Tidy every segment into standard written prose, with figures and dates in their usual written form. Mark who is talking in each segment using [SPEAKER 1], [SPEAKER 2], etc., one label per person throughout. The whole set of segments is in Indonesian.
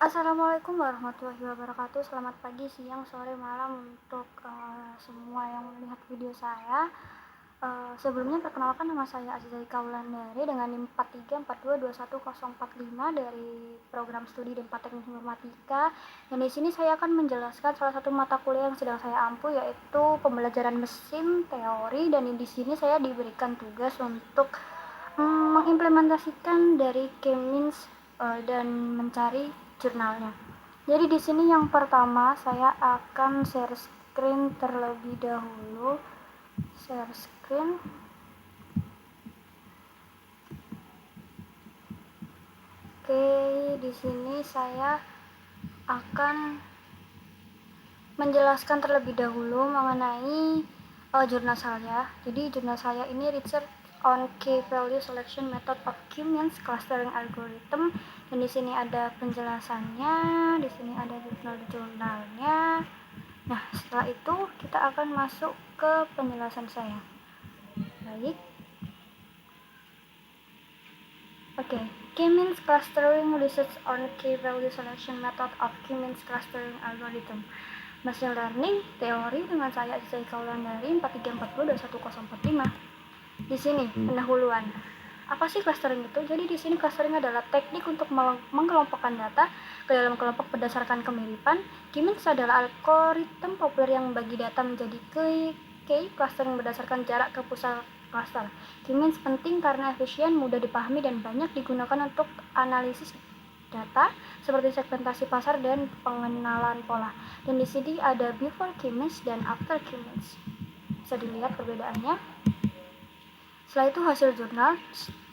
[SPEAKER 1] Assalamualaikum warahmatullahi wabarakatuh. Selamat pagi, siang, sore, malam untuk semua yang melihat video saya. Sebelumnya perkenalkan, nama saya Azizaika Wulandari dengan NIM 4342210045 dari program studi D4 Teknik Informatika. Dan di sini saya akan menjelaskan salah satu mata kuliah yang sedang saya ampu, yaitu pembelajaran mesin teori. Dan di sini saya diberikan tugas untuk mengimplementasikan dari K-means dan mencari jurnalnya. Jadi di sini yang pertama saya akan share screen terlebih dahulu. Share screen. Oke, di sini saya akan menjelaskan terlebih dahulu mengenai jurnal saya. Jadi jurnal saya ini research on key value selection method of K-means clustering algorithm. Dan di sini ada penjelasannya, di sini ada jurnalnya. Nah, setelah itu kita akan masuk ke penjelasan saya. Baik. Oke, K-means clustering research on key value selection method of K-means clustering algorithm. Machine Learning teori dengan saya Azizaika Wulandari 43421045. Di sini pendahuluan. Apa sih clustering itu? Jadi di sini clustering adalah teknik untuk mengelompokkan data ke dalam kelompok berdasarkan kemiripan. K-means adalah algoritma populer yang membagi data menjadi key clustering berdasarkan jarak ke pusat cluster. K-means penting karena efisien, mudah dipahami, dan banyak digunakan untuk analisis data seperti segmentasi pasar dan pengenalan pola. Dan di sini ada before K-means dan after K-means. Bisa dilihat perbedaannya. Setelah itu hasil jurnal.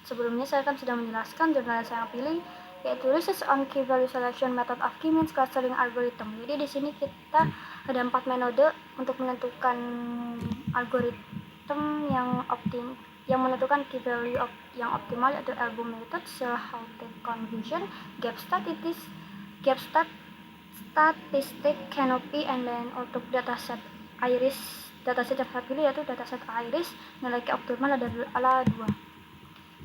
[SPEAKER 1] Sebelumnya saya kan sudah menjelaskan jurnal yang saya pilih, yaitu Research on Key Value Selection Method of K-means Clustering Algorithm. Jadi di sini kita ada 4 metode untuk menentukan algoritma yang menentukan key value yang optimal, yaitu Elbow Method, Shell-Houghton Confusion, Gap Statistic, Canopy, and then untuk dataset Iris. Dataset yang saya pilih yaitu dataset Iris, nilai K optimal adalah 2.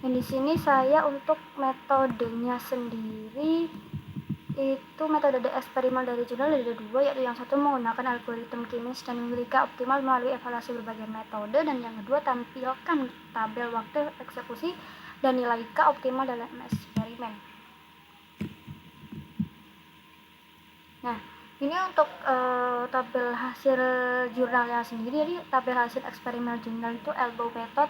[SPEAKER 1] Dan di sini saya untuk metodenya sendiri itu metode eksperimen dari jurnal ada 2, yaitu yang satu menggunakan algoritma K-means dan nilai K optimal melalui evaluasi berbagai metode, dan yang kedua tampilkan tabel waktu eksekusi dan nilai K optimal dalam eksperimen. Nah, ini untuk tabel hasil jurnalnya sendiri. Jadi tabel hasil eksperimen jurnal itu Elbow Method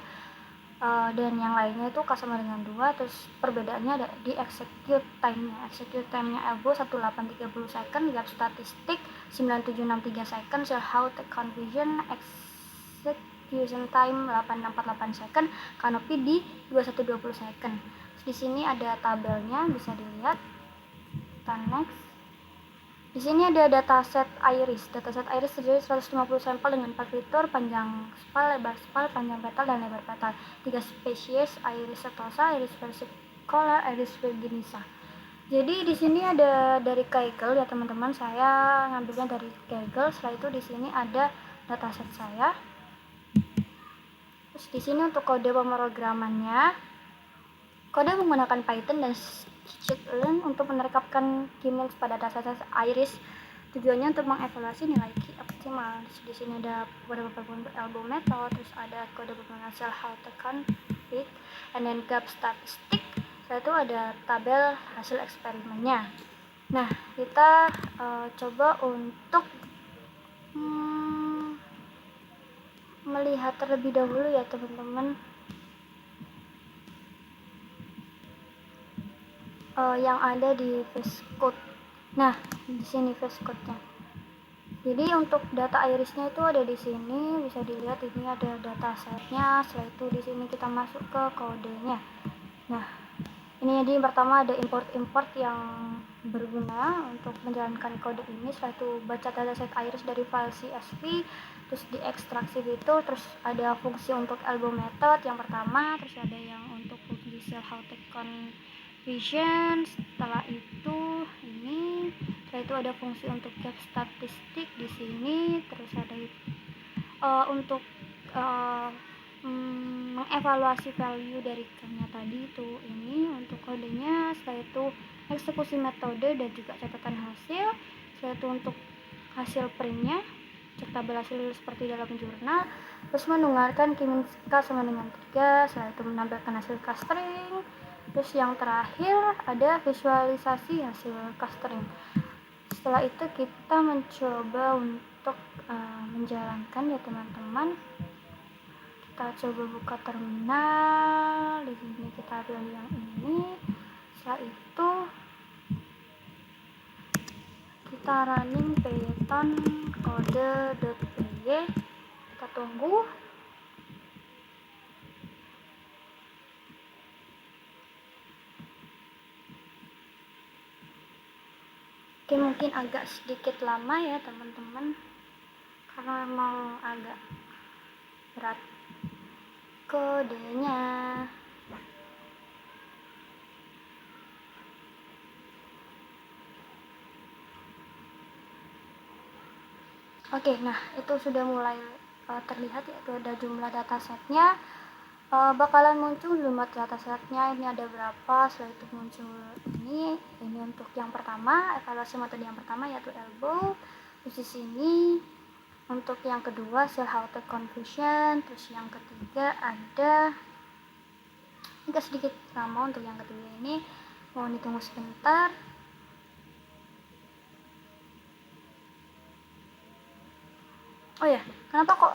[SPEAKER 1] dan yang lainnya itu sama dengan 2. Terus perbedaannya ada di execute time-nya Elbow 1830 second, Gap Statistic 9763 second, Shell-Houghton Confusion execution time 8648 second, Canopy di 2120 second. Terus di sini ada tabelnya, bisa dilihat. Kita next. Di sini ada dataset Iris. Dataset Iris terdiri 150 sampel dengan 4 fitur, panjang spal, lebar spal, panjang petal, dan lebar petal. 3 spesies, Iris setosa, Iris versicolor, Iris virginisa. Jadi di sini ada dari Kaggle ya teman-teman. Saya ngambilnya dari Kaggle. Setelah itu di sini ada dataset saya. Terus di sini untuk kode pemrogramannya, kode menggunakan Python dan scikit-learn untuk menerapkan K-means pada dataset Iris. Tujuannya untuk mengevaluasi nilai K optimal. Di sini ada kode pemrograman Elbow Method, terus ada kode pemrograman Shell-Houghton Config, and then Gap Statistic. Setelah itu ada tabel hasil eksperimennya. Nah, kita coba untuk melihat terlebih dahulu ya teman-teman. Yang ada di VS Code. Nah, di sini VS Code-nya. Jadi untuk data irisnya itu ada di sini, bisa dilihat ini ada datasetnya. Setelah itu di sini kita masuk ke kodenya. Nah, ini jadi pertama ada import yang berguna untuk menjalankan kode ini. Setelah itu baca dataset iris dari file CSV, terus diekstraksi gitu. Terus ada fungsi untuk Elbow Method yang pertama, terus ada yang untuk fungsi Shell-Houghton Confusion. Setelah itu ini, setelah itu ada fungsi untuk Gap Statistic di sini. Terus ada untuk mengevaluasi value dari K-nya tadi itu ini untuk kodenya. Setelah itu eksekusi metode dan juga catatan hasil, yaitu untuk hasil printnya, cek tabel hasil seperti dalam jurnal, terus mendengarkan Kiminska sama dengan 3, setelah itu menampilkan hasil clustering, terus yang terakhir ada visualisasi hasil clustering. Setelah itu kita mencoba untuk menjalankan ya teman-teman. Kita coba buka terminal, di sini kita pilih yang ini. Setelah itu kita running python kode.py, kita tunggu. Oke, mungkin agak sedikit lama ya teman-teman, karena memang agak berat kodenya. Oke, nah itu sudah mulai terlihat ya, itu ada jumlah datasetnya. Bakalan muncul jumlah datasetnya, ini ada berapa, setelah itu muncul ini untuk yang pertama, evaluasi metode yang pertama yaitu elbow. Terus di sini untuk yang kedua cell halted confusion, terus yang ketiga ada, agak sedikit lama untuk yang ketiga ini, mau ditunggu sebentar. Oh ya, kenapa kok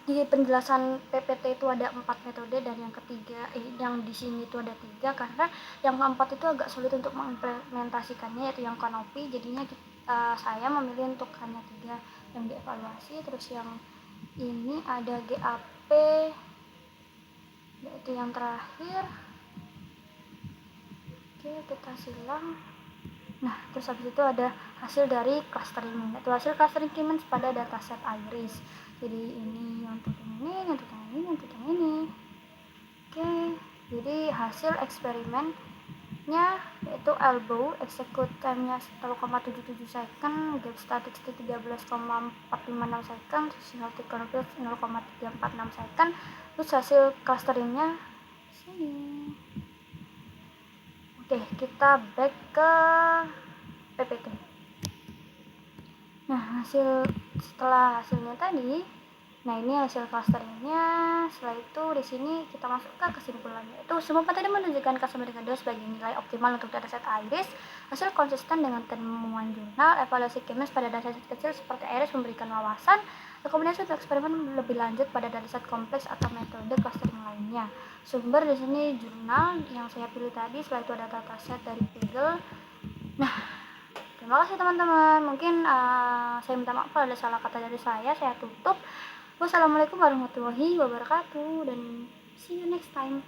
[SPEAKER 1] di penjelasan PPT itu ada 4 metode dan yang ketiga yang di sini itu ada 3? Karena yang keempat itu agak sulit untuk mengimplementasikannya, yaitu yang kanopi. Jadinya saya memilih untuk hanya 3 yang dievaluasi. Terus yang ini ada GAP, yaitu yang terakhir. Oke, kita silang. Nah, terus habis itu ada hasil dari clustering, yaitu hasil clustering Kimmins pada dataset iris. Jadi ini untuk yang ini, untuk yang ini, untuk yang ini. Oke, jadi hasil eksperimennya yaitu elbow, execute time-nya 0,77 second, gap statistik 13,456 second, synoptic converge 0,346 second, terus hasil clusteringnya sini. Oke, kita back ke PPT. Nah, setelah hasilnya tadi, nah ini hasil clusteringnya. Setelah itu di sini kita masuk ke kesimpulannya. Itu semua metode menunjukkan K1/2 sebagai nilai optimal untuk dataset iris. Hasil konsisten dengan temuan jurnal. Evaluasi Kimmins pada dataset kecil seperti iris memberikan wawasan. Rekomendasi untuk eksperimen lebih lanjut pada dataset kompleks atau metode clustering lainnya. Sumber di sini jurnal yang saya pilih tadi. Setelah itu ada dataset dari Pagel. Nah, terima kasih teman-teman. Mungkin saya minta maaf kalau ada salah kata dari saya tutup. Wassalamualaikum warahmatullahi wabarakatuh dan see you next time.